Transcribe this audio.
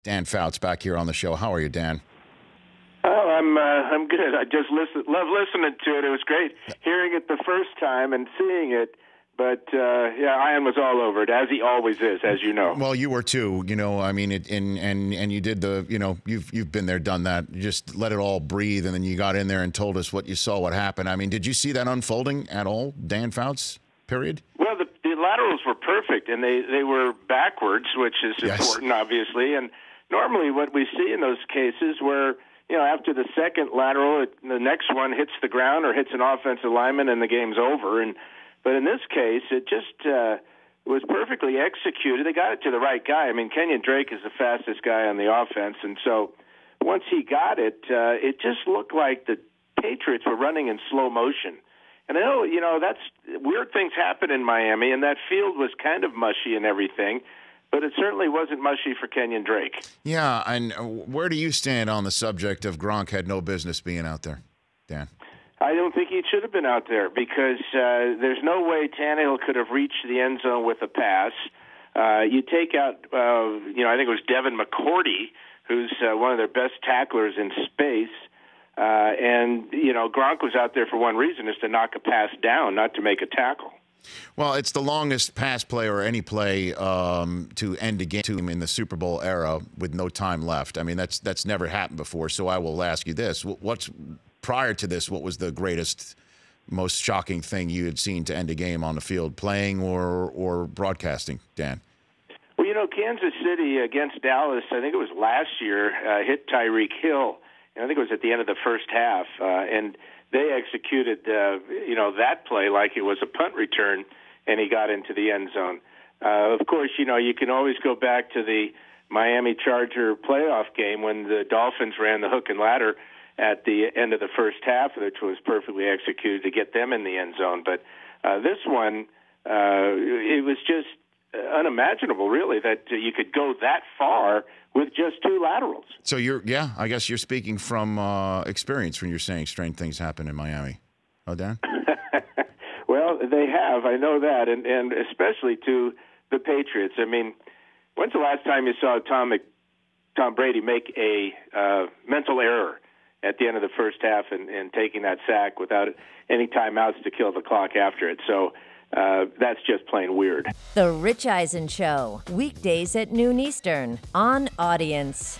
Dan Fouts back here on the show. How are you, Dan? Oh, I'm good. I just love listening to it. It was great hearing it the first time and seeing it. But yeah, Ian was all over it, as he always is, as you know. Well, you were too. You know, I mean, and you did the. You know, you've been there, done that. You just let it all breathe, and then you got in there and told us what you saw, what happened. I mean, did you see that unfolding at all, Dan Fouts? Period. Well, the laterals were perfect, and they were backwards, which is Yes. important, obviously. And normally, what we see in those cases where after the second lateral, the next one hits the ground or hits an offensive lineman, and the game's over. But in this case, it just was perfectly executed. They got it to the right guy. I mean, Kenyon Drake is the fastest guy on the offense, and so once he got it, it just looked like the Patriots were running in slow motion. And I know, that's weird things happen in Miami, and that field was kind of mushy and everything, but it certainly wasn't mushy for Kenyon Drake. Yeah, and where do you stand on the subject of Gronk had no business being out there, Dan? I don't think he should have been out there because there's no way Tannehill could have reached the end zone with a pass. You take out, I think it was Devin McCourty, who's one of their best tacklers in space. And Gronk was out there for one reason, is to knock a pass down, not to make a tackle. Well, it's the longest pass play or any play to end a game in the Super Bowl era with no time left. I mean, that's never happened before. So I will ask you this: prior to this, what was the greatest, most shocking thing you had seen to end a game on the field, playing or broadcasting, Dan? Well, Kansas City against Dallas, I think it was last year, hit Tyreek Hill. I think it was at the end of the first half, and they executed, that play like it was a punt return, and he got into the end zone. Of course, you can always go back to the Miami Charger playoff game when the Dolphins ran the hook and ladder at the end of the first half, which was perfectly executed to get them in the end zone. But this one, it was just unimaginable, really, that you could go that far with just two laterals. So I guess you're speaking from experience when you're saying strange things happen in Miami. Oh, Dan? Well, they have. I know that, and especially to the Patriots. I mean, when's the last time you saw Tom Brady make a mental error at the end of the first half and taking that sack without any timeouts to kill the clock after it? So that's just plain weird. The Rich Eisen Show, weekdays at noon Eastern on Audience.